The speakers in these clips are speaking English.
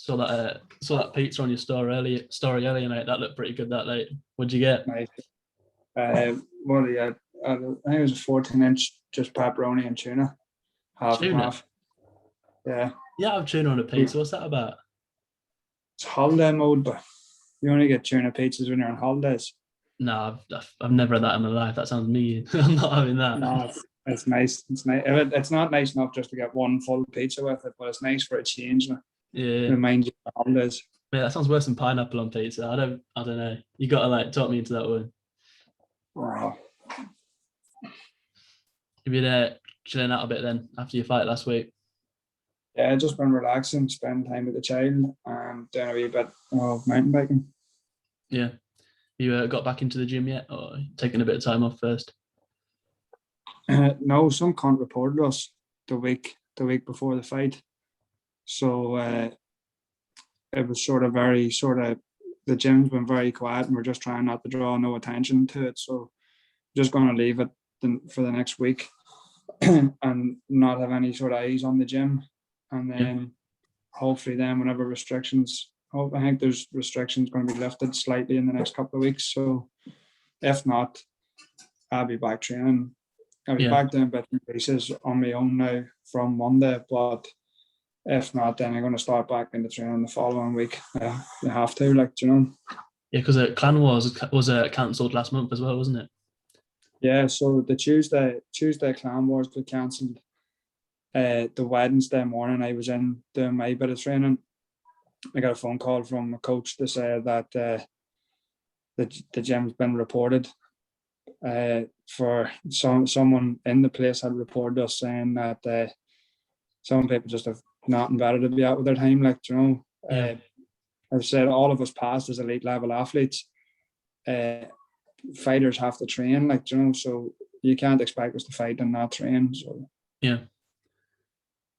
Saw that pizza on your story earlier, mate. That looked pretty good. That late. What'd you get? Nice. What do you get? I think it was a 14-inch, just pepperoni and tuna, half and Tuna? half. Yeah. Yeah, I've tuna on a pizza. What's that about? It's holiday mode, but you only get tuna pizzas when you're on holidays. No, I've never had that in my life. That sounds mean. I'm not having that. No, it's nice. It's nice. It's not nice enough just to get one full pizza with it, but it's nice for a change. And Yeah. remind you of holidays. Yeah, that sounds worse than pineapple on pizza. I don't know. You gotta like talk me into that one. Wow. You've been chilling out a bit then after your fight last week. Yeah, just been relaxing, spending time with the child, and doing a wee bit of mountain biking. Yeah. You got back into the gym yet, or taking a bit of time off first? No, some cunt reported us the week before the fight, so it was the gym's been very quiet, and we're just trying not to draw no attention to it. So just going to leave it for the next week and not have any sort of eyes on the gym, and then hopefully then whenever I think there's restrictions going to be lifted slightly in the next couple of weeks. So if not, I'll be back training. I'll be back doing bits and pieces on my own now from Monday, but if not, then I'm going to start back into training the following week. You have to, Yeah, because Clan Wars was cancelled last month as well, wasn't it? Yeah, so the Tuesday Clan Wars got cancelled. The Wednesday morning, I was in doing my bit of training. I got a phone call from a coach to say that the gym's been reported. For someone in the place had reported us saying that some people just have nothing better to be out with their time. As I said, all of us passed as elite level athletes. Fighters have to train, so you can't expect us to fight and not train. So yeah,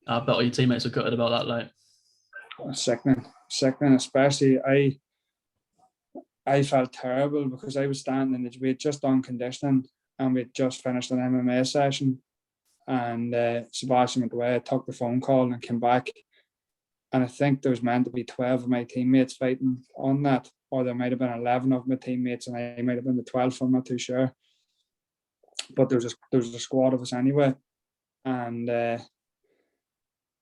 I bet all your teammates are gutted about that. Sickening. Especially I felt terrible because I was standing. We had just done conditioning and we had just finished an MMA session, and Sebastian went away, took the phone call and came back, and I think there was meant to be 12 of my teammates fighting on that, or there might have been 11 of my teammates and I might have been the 12th. I'm not too sure, but there was a squad of us anyway, and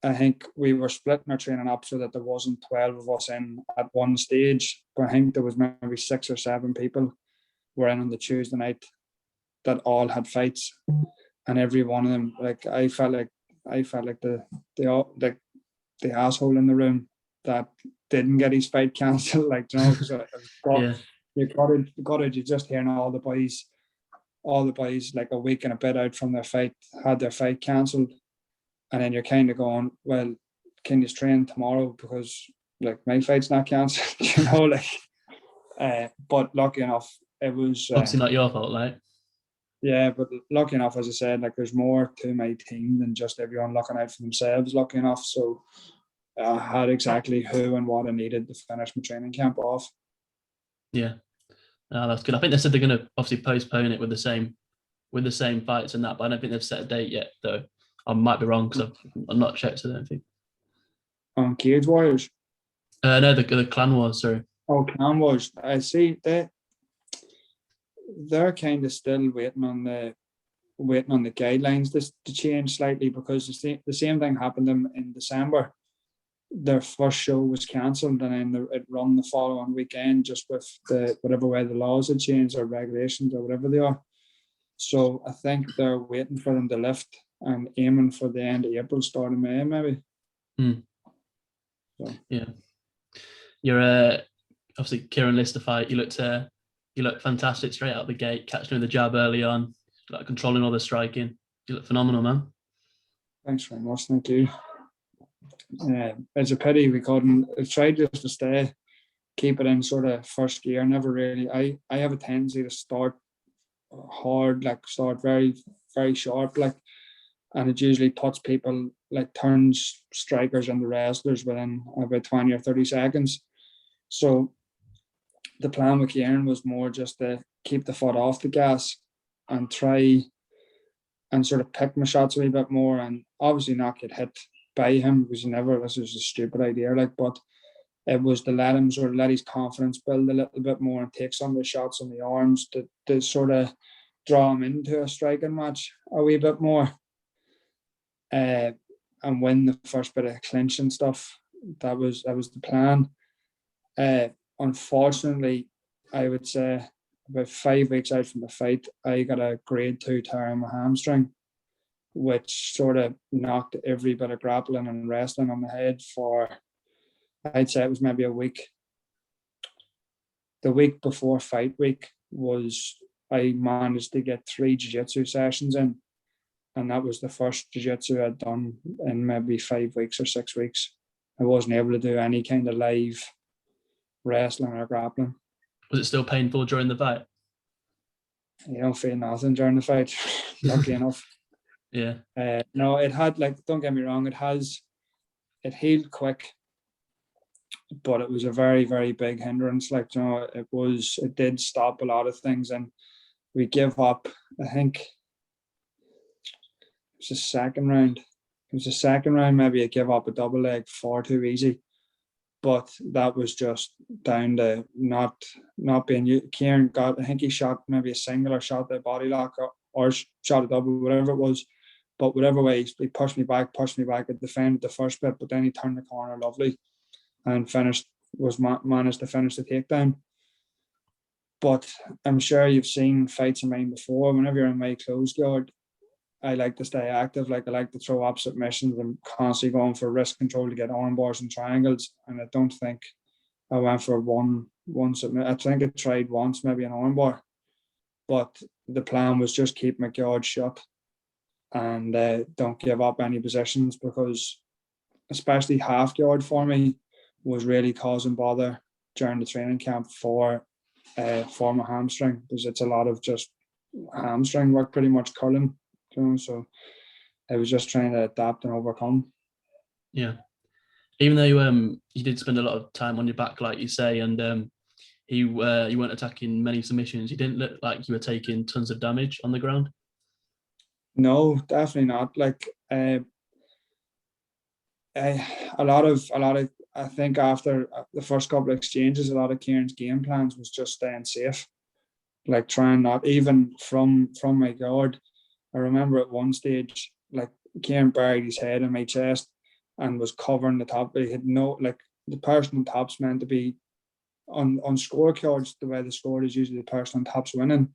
I think we were splitting our training up so that there wasn't 12 of us in at one stage, but I think there was maybe 6 or 7 people were in on the Tuesday night that all had fights, and every one of them, I felt like the asshole in the room that didn't get his fight cancelled, because you just hearing all the boys like a week and a bit out from their fight had their fight cancelled, and then you're kind of going, well, can you train tomorrow because my fight's not cancelled, but lucky enough it was obviously not your fault, Yeah, but lucky enough, as I said, there's more to my team than just everyone looking out for themselves, lucky enough. So I had exactly who and what I needed to finish my training camp off. Yeah. No, that's good. I think they said they're going to obviously postpone it with the same fights and that, but I don't think they've set a date yet, though. I might be wrong because I'm not checked, I don't think. On Cage Warriors? No, the Clan Wars, sorry. Oh, Clan Wars. I see they're kind of still waiting on the guidelines to change slightly, because the same thing happened in December. Their first show was cancelled, and then it run the following weekend, just with whatever way the laws had changed or regulations or whatever they are. So I think they're waiting for them to lift and aiming for the end of April, start of May, maybe. So. Yeah. You're obviously Kieran Lister fight. You looked fantastic straight out the gate, catching with the jab early on, controlling all the striking. You look phenomenal, man. Thanks very much. Thank you. It's a pity we couldn't. I tried just to keep it in sort of first gear. Never really. I have a tendency to start hard, start very, very sharp, and it usually puts people, turns strikers and the wrestlers within about 20 or 30 seconds. So the plan with Kieran was more just to keep the foot off the gas and try and sort of pick my shots a wee bit more, and obviously not get hit by him, because this is a stupid idea, but it was to let him sort of let his confidence build a little bit more and take some of the shots on the arms to sort of draw him into a striking match a wee bit more, and win the first bit of clinch and stuff. That was the plan. Unfortunately, I would say about 5 weeks out from the fight, I got a grade 2 tear in my hamstring, which sort of knocked every bit of grappling and wrestling on the head for, I'd say it was maybe a week. The week before fight week I managed to get 3 jiu-jitsu sessions in, and that was the first jiu-jitsu I'd done in maybe 5 weeks or 6 weeks. I wasn't able to do any kind of live wrestling or grappling. Was it still painful during the fight? You don't feel nothing during the fight, lucky enough. Yeah. No, it had, like, don't get me wrong, it healed quick, but it was a very, very big hindrance. Like, you know, it did stop a lot of things, and we give up, I think it was the second round. Maybe I give up a double leg far too easy. But that was just down to not being. Kieran got, I think he shot maybe a single or shot the body lock or shot a double, whatever it was. But whatever way, he pushed me back. I defended the first bit, but then he turned the corner lovely and managed to finish the takedown. But I'm sure you've seen fights of mine before. Whenever you're in my closed guard, I like to stay active. Like, I like to throw up submissions and constantly going for wrist control to get arm bars and triangles. And I don't think I went for one submit. I think I tried once, maybe an arm bar. But the plan was just keep my guard shut and don't give up any positions, because especially half guard for me was really causing bother during the training camp for my hamstring, because it's a lot of just hamstring work, pretty much curling. You know, so I was just trying to adapt and overcome. Yeah. Even though you did spend a lot of time on your back, like you say, and you weren't attacking many submissions, you didn't look like you were taking tons of damage on the ground. No, definitely not. Like, a lot of I think after the first couple of exchanges, a lot of Kieran's game plans was just staying safe, like trying not even from my guard. I remember at one stage, like, Kieran buried his head in my chest and was covering the top. But he had no, like, the person on top's meant to be on scorecards. The way the score is usually the person on top's winning.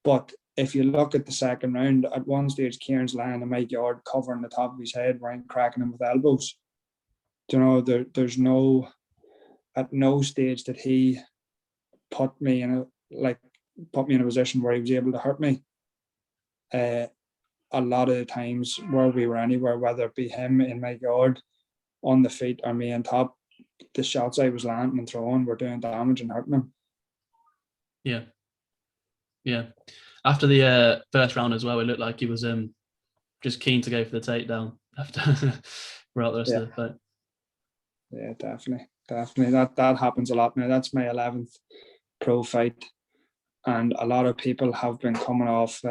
But if you look at the second round, at one stage, Kieran's lying in my guard covering the top of his head, right, cracking him with elbows. You know, there's no, at no stage did he put me in a position where he was able to hurt me. A lot of the times where we were anywhere, whether it be him in my guard, on the feet, or me on top, the shots I was landing and throwing were doing damage and hurting him. Yeah. After the first round as well, it looked like he was just keen to go for the takedown after throughout the rest of the fight. Yeah, definitely. That happens a lot now. That's my 11th pro fight, and a lot of people have been coming off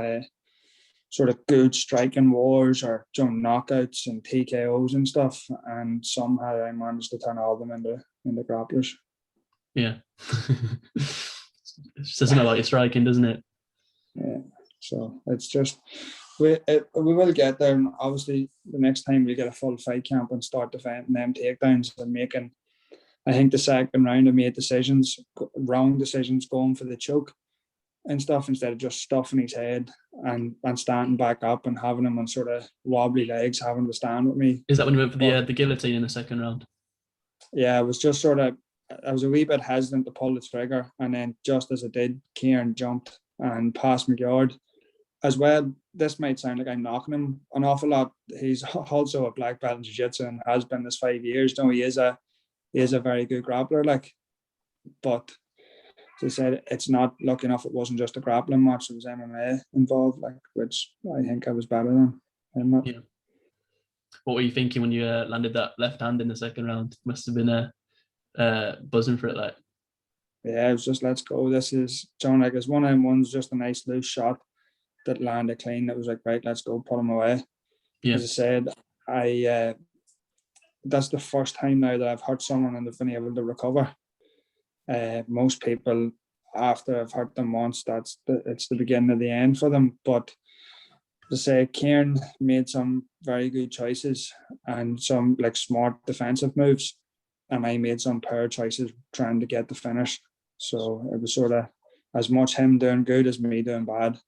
sort of good striking wars or knockouts and TKOs and stuff, and somehow I managed to turn all of them into grapplers. Yeah. It says something about your striking, doesn't it? Yeah. So it's just we will get there, and obviously the next time we get a full fight camp and start defending them takedowns and making. I think the second round I made wrong decisions, going for the choke and stuff instead of just stuffing his head and standing back up and having him on sort of wobbly legs, having to stand with me. Is that when you went for the guillotine in the second round? Yeah, it was just sort of, I was a wee bit hesitant to pull the trigger, and then just as I did, Kieran jumped and passed my guard. As well, this might sound like I'm knocking him an awful lot. He's also a black belt in jiu-jitsu and has been this 5 years. No, he is a very good grappler, like, but as I said, it's not, lucky enough it wasn't just a grappling match, there was MMA involved, like, which I think I was better than him. Yeah. What were you thinking when you landed that left hand in the second round? Must have been buzzing for it, like. Yeah, it was just, let's go. This is John, like, it's one of them ones, just a nice loose shot that landed clean. That was like, right, let's go, put him away. Yeah. As I said, that's the first time now that I've hurt someone and they've been able to recover. Most people, after I've hurt them once, it's the beginning of the end for them. But to say, Kieran made some very good choices and some like smart defensive moves, and I made some poor choices trying to get the finish. So it was sort of as much him doing good as me doing bad. Do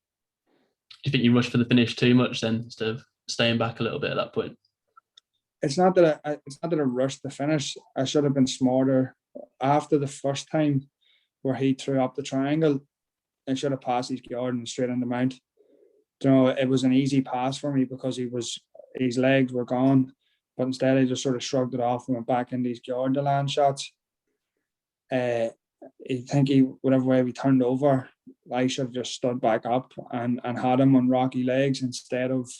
you think you rushed for the finish too much then, instead of staying back a little bit at that point? It's not that I rushed the finish. I should have been smarter after the first time where he threw up the triangle. I should have passed his guard and straight in the mount. You know, it was an easy pass for me because his legs were gone, but instead I just sort of shrugged it off and went back into his guard to land shots. I think whatever way we turned over, I should have just stood back up and had him on rocky legs instead of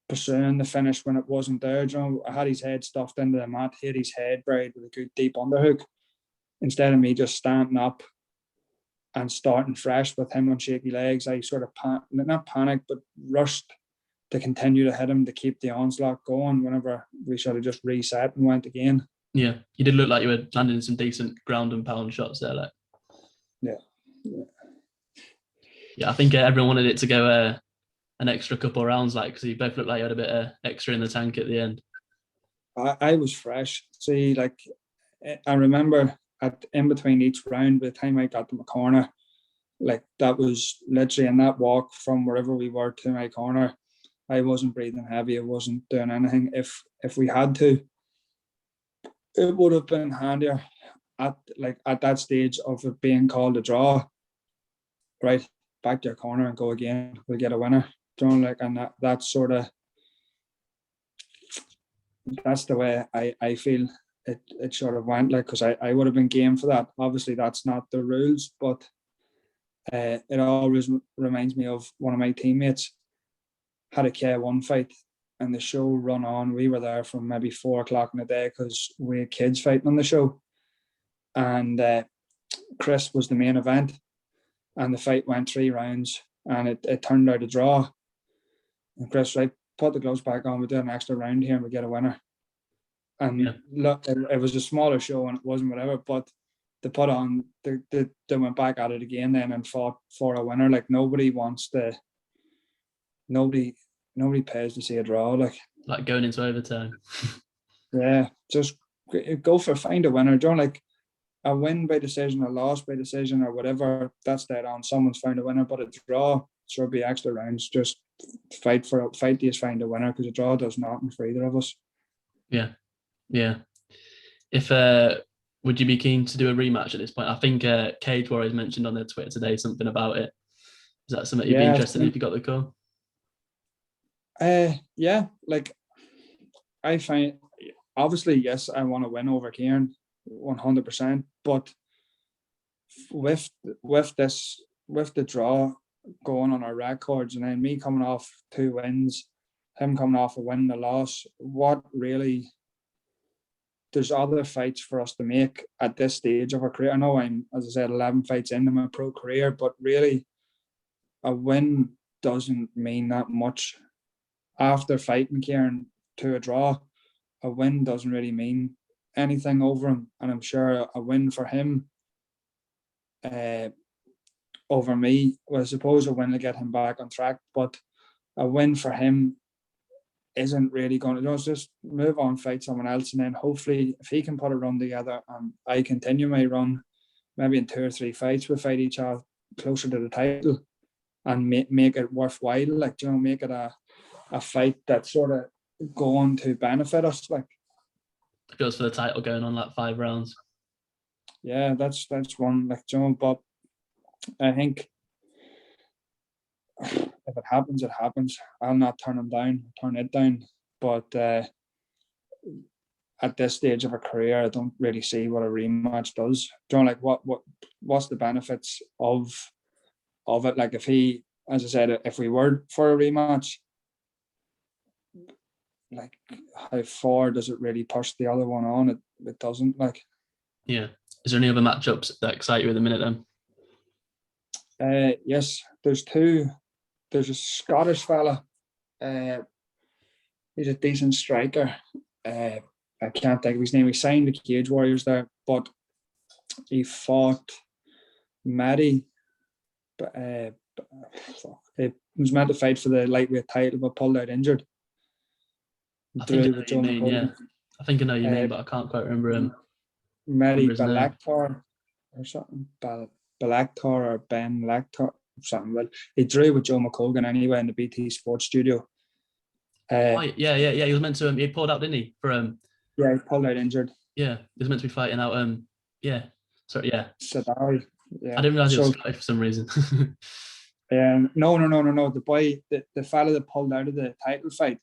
pursuing the finish when it wasn't there. You know, I had his head stuffed into the mat, hit his head buried with a good deep underhook. Instead of me just standing up and starting fresh with him on shaky legs, I sort of not panicked, but rushed to continue to hit him to keep the onslaught going whenever we should have just reset and went again. Yeah, you did look like you were landing some decent ground and pound shots there. Like, yeah, I think everyone wanted it to go an extra couple of rounds, like, because you both looked like you had a bit of extra in the tank at the end. I was fresh. See, like, I remember in between each round, by the time I got to my corner, like, that was literally in that walk from wherever we were to my corner, I wasn't breathing heavy. I wasn't doing anything. If we had to, it would have been handier at that stage of it being called a draw. Right, back to your corner and go again. We'll get a winner. Don't like, and that's sort of, that's the way I feel it sort of went, like, because I would have been game for that. Obviously, that's not the rules, but it always reminds me of one of my teammates had a K1 fight and the show run on. We were there from maybe 4 o'clock in the day because we had kids fighting on the show. And Chris was the main event and the fight went 3 rounds and it turned out a draw. And Chris, right, put the gloves back on, we do an extra round here and we get a winner. And look, it was a smaller show and it wasn't whatever, but they put on, they went back at it again then and fought for a winner. Like, nobody pays to see a draw. Like going into overtime. Yeah, just find a winner. Don't like a win by decision, a loss by decision, or whatever. That's dead on. Someone's found a winner, but a draw should be extra rounds. Just fight to find a winner, because a draw does nothing for either of us. Yeah. If would you be keen to do a rematch at this point? I think Cage Warriors mentioned on their Twitter today something about it. Is that something you'd be interested in if you got the call? Yeah, like, I find, obviously, yes, I want to win over Kieran 100%, but with the draw going on our records, and then me coming off 2 wins, him coming off a win and a loss, what really, there's other fights for us to make at this stage of our career. I know I'm, as I said, 11 fights into my pro career, but really a win doesn't mean that much. After fighting Kieran to a draw, a win doesn't really mean anything over him. And I'm sure a win for him over me, well, I suppose a win to get him back on track, but a win for him isn't really going to, just move on, fight someone else, and then hopefully if he can put a run together and I continue my run, maybe in 2 or 3 fights we'll fight each other closer to the title and make it worthwhile, like, make it a fight that's sort of going to benefit us. Like, it goes for the title going on like 5 rounds. Yeah, that's one, like, but I think if it happens, it happens. I'll not turn it down. But at this stage of a career, I don't really see what a rematch does. Like, what's the benefits of it? Like, if he, as I said, if we were for a rematch, like, how far does it really push the other one on? It doesn't, like. Yeah. Is there any other matchups that excite you at the minute then? Yes, there's 2. There's a Scottish fella. He's a decent striker. I can't think of his name. He signed the Cage Warriors there, but he fought Matty. He was meant to fight for the lightweight title, but pulled out injured. I think I know what you mean, yeah. I think I know what you mean, but I can't quite remember him. Matty Balaktar or something. Balaktar or Ben Lactar, something. Well, he drew with Joe McColgan anyway in the BT Sports Studio. Yeah. He was meant to. He pulled out, didn't he? Yeah, he pulled out injured. Yeah, he was meant to be fighting out. Yeah. Sorry. Yeah. Sadari. Yeah. I didn't realize he was Scottish for some reason. No. The boy, the fella that pulled out of the title fight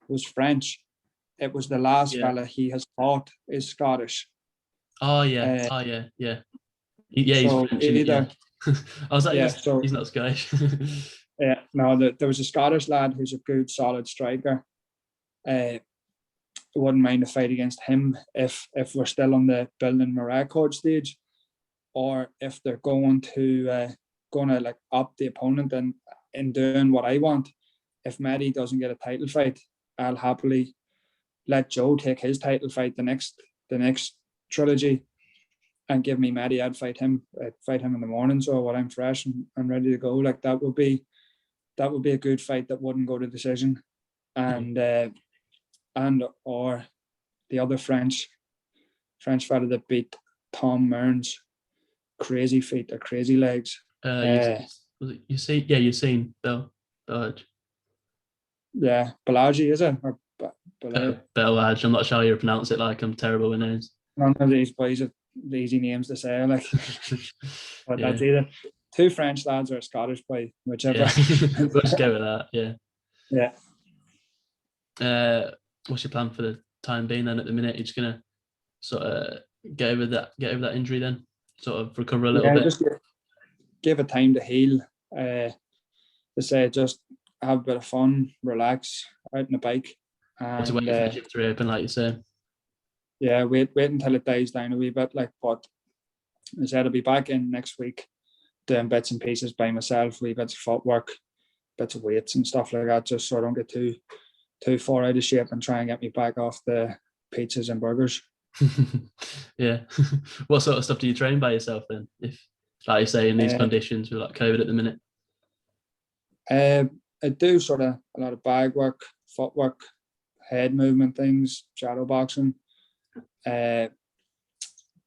was French. It was the last fella he has fought is Scottish. Oh yeah. Yeah. He's French. Either, I was like, he's not Scottish. Yeah, no. There was a Scottish lad who's a good, solid striker. Wouldn't mind a fight against him if we're still on the building my record stage, or if they're going to like up the opponent and in doing what I want. If Matty doesn't get a title fight, I'll happily let Joe take his title fight the next trilogy, and give me Matty. I'd fight him in the morning, so when I'm fresh and ready to go, like that would be a good fight that wouldn't go to decision. And or the other French fella that beat Tom Mearns, crazy feet or crazy legs. Was it Usain? Yeah, Usain Bellage. Yeah, Bellage, is it? Or Bellage. I'm not sure how you pronounce it. Like, I'm terrible with names. None of these boys have easy names to say. Like, but that's either two French lads or a Scottish boy, whichever. Yeah. We'll just go with that. Yeah. Yeah. What's your plan for the time being then? At the minute, you're just gonna sort of get over that injury, then sort of recover a little bit. Just give it time to heal. To say, just have a bit of fun, relax, out on the bike, and to wait for the gym to reopen, like you say. Yeah, wait until it dies down a wee bit. Like, but I said, I'll be back in next week, doing bits and pieces by myself, wee bits of footwork, bits of weights and stuff like that, just so I don't get too far out of shape and try and get me back off the pizzas and burgers. Yeah. What sort of stuff do you train by yourself then? If, like you say, in these conditions with like COVID at the minute? I do sort of a lot of bag work, footwork, head movement things, shadow boxing. Then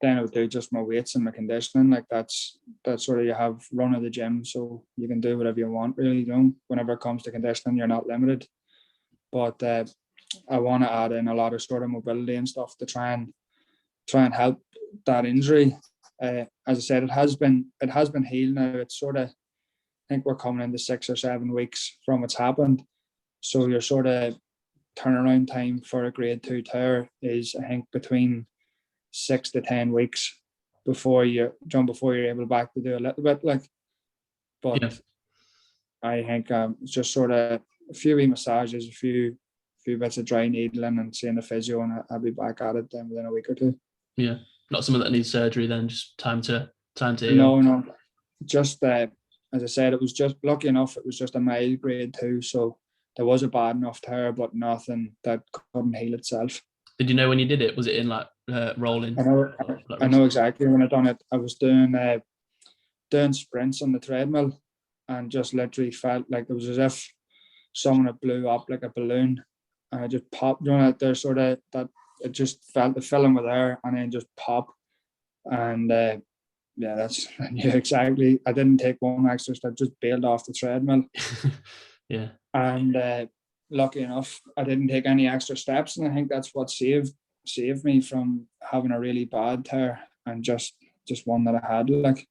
I would do just my weights and my conditioning. Like that's sort of, you have run of the gym, so you can do whatever you want, really. You know, whenever it comes to conditioning, you're not limited. But I want to add in a lot of sort of mobility and stuff to try and help that injury. As I said, it has been healed now. It's sort of, I think we're coming into 6 or 7 weeks from what's happened. So your sort of turnaround time for a grade 2 tear is, I think, between 6 to 10 weeks before you're able back to do a little bit. Like, but yeah. I think it's just sort of a few wee massages, a few bits of dry needling, and seeing the physio, and I'll be back at it then within a week or two. Yeah, not someone that needs surgery then. Just time to heal. No. Just as I said, it was just lucky enough. It was just a mild grade 2, so there was a bad enough tear, but nothing that couldn't heal itself. Did you know when you did it? Was it in like rolling? I know exactly when I done it. I was doing sprints on the treadmill, and just literally felt like it was as if someone had blew up like a balloon, and I just popped. You know, there sort of that. It just felt the filling with air, and then just pop. And yeah, I knew exactly. I didn't take one extra step, just bailed off the treadmill. Yeah. And lucky enough, I didn't take any extra steps, and I think that's what saved me from having a really bad tear, and just one that I had. Like,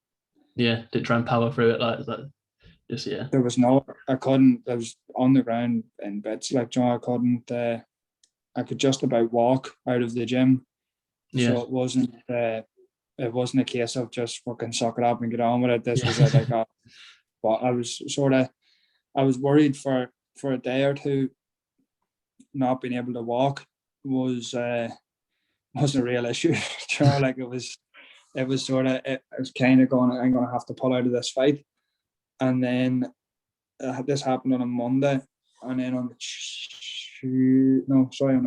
yeah, didn't try and power through it like that. Just there was no. I couldn't. I was on the ground in bits. Like, you know, I couldn't. I could just about walk out of the gym. Yeah. So it wasn't a case of just fucking suck it up and get on with it. This was like, but I was worried for a day or two. Not being able to walk was a real issue. You know, like it was kind of going, I'm going to have to pull out of this fight. And then this happened on a Monday, and then on a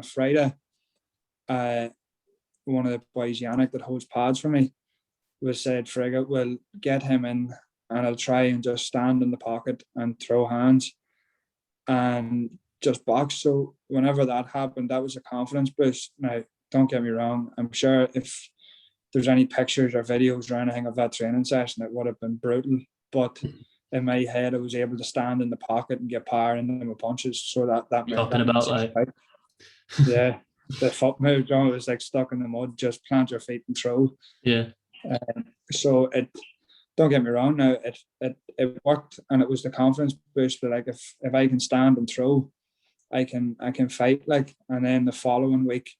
Friday, one of the boys, Yannick, that holds pads for me, was said, Frigga, we'll get him in and I'll try and just stand in the pocket and throw hands and just box. So whenever that happened, that was a confidence boost. Now, don't get me wrong, I'm sure if there's any pictures or videos or anything of that training session, it would have been brutal. But in my head, I was able to stand in the pocket and get power into my punches. So that Talking about like, yeah, the foot move, John, was like stuck in the mud, just plant your feet and throw. Yeah. So it, don't get me wrong, now it worked, and it was the confidence boost that, like, if I can stand and throw, I can fight, like. And then the following week,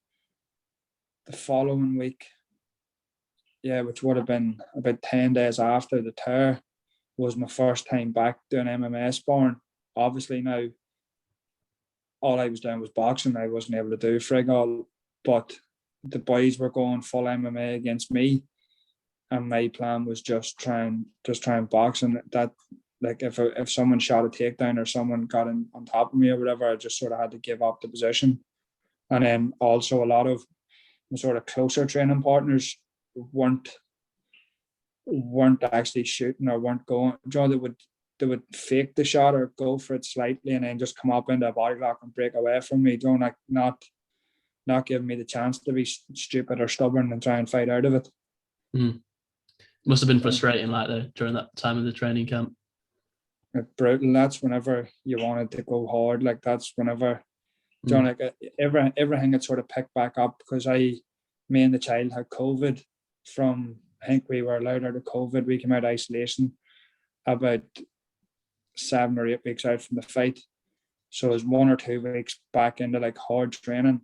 yeah, which would have been about 10 days after the tear, was my first time back doing MMA sparring. Obviously now all I was doing was boxing. I wasn't able to do frig all, but the boys were going full MMA against me, and my plan was just try and box. And that, like, if someone shot a takedown or someone got in on top of me or whatever, I just sort of had to give up the position. And then also a lot of the sort of closer training partners weren't actually shooting or weren't going. You know, they would fake the shot or go for it slightly and then just come up into a body lock and break away from me. Don't, like, not giving me the chance to be stupid or stubborn and try and fight out of it. Must have been frustrating, like, though, during that time of the training camp. Brutal. That's whenever you wanted to go hard. Like, that's whenever, you know, like, everything had sort of picked back up, because me and the child had COVID from, I think we were allowed out of COVID. We came out of isolation about 7 or 8 weeks out from the fight. So it was 1 or 2 weeks back into, like, hard training.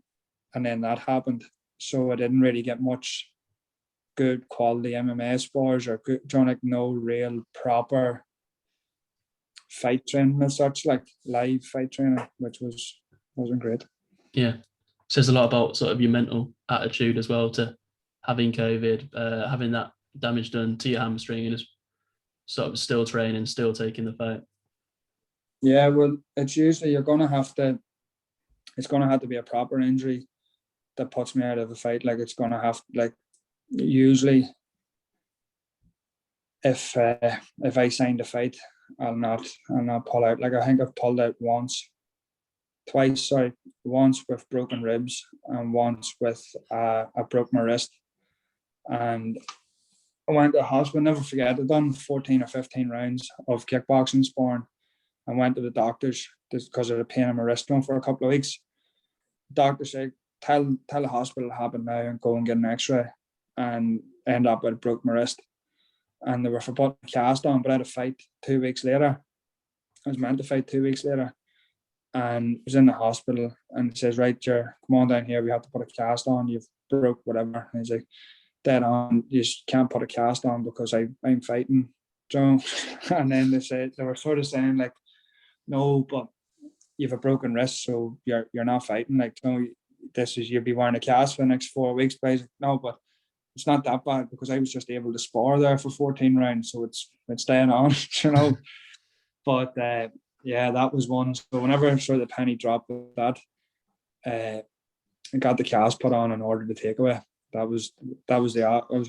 And then that happened. So I didn't really get much good quality MMA spars or good, you know, like, no real proper fight training as such, like live fight training, which wasn't great. Yeah. Says a lot about sort of your mental attitude as well, to having COVID, having that damage done to your hamstring, and just sort of still training, still taking the fight. Yeah, well, it's usually it's gonna have to be a proper injury that puts me out of a fight. Like, it's gonna have, like, usually if I signed a fight, I'll not pull out. Like, I think I've pulled out once with broken ribs and once with I broke my wrist, and I went to the hospital. Never forget, I'd done 14 or 15 rounds of kickboxing sparring and went to the doctors because of the pain in my wrist for a couple of weeks. The doctor said, tell the hospital it happened now and go and get an x-ray, and end up I broke my wrist. And they were for putting a cast on, but I had a fight 2 weeks later. I was meant to fight 2 weeks later, and was in the hospital, and he says, right, come on down here, we have to put a cast on, you've broke whatever. And he's like, dead on, you just can't put a cast on because I'm fighting, Joe. And then they were sort of saying, like, no, but you have a broken wrist, so you're not fighting. Like, no, you'll be wearing a cast for the next 4 weeks. But I was like, no, but it's not that bad, because I was just able to spar there for 14 rounds, so it's staying on, you know. But yeah, that was one. So whenever sort of the penny dropped with that, I got the cast put on and ordered the takeaway. That was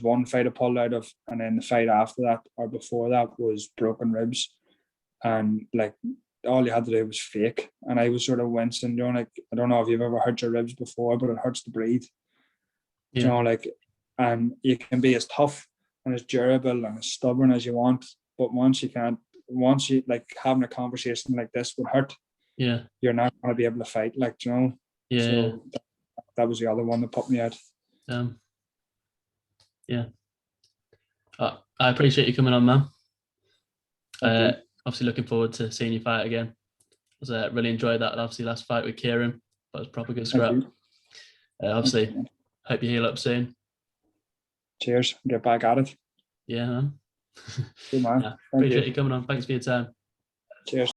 one fight I pulled out of, and then the fight after that or before that was broken ribs, and, like, all you had to do was fake, and I was sort of wincing, you know, like, I don't know if you've ever hurt your ribs before, but it hurts to breathe. Yeah. You know, like, and you can be as tough and as durable and as stubborn as you want, but once you like, having a conversation like this would hurt, yeah, you're not going to be able to fight, like, you know. Yeah. So that was the other one that put me out. Yeah. I appreciate you coming on, man. Obviously looking forward to seeing you fight again. I really enjoyed that, obviously, last fight with Kieran. That was proper good scrap. Obviously, hope you heal up soon. Cheers. Get back at it. Yeah, man. Good man. Yeah, appreciate you coming on. Thanks for your time. Cheers.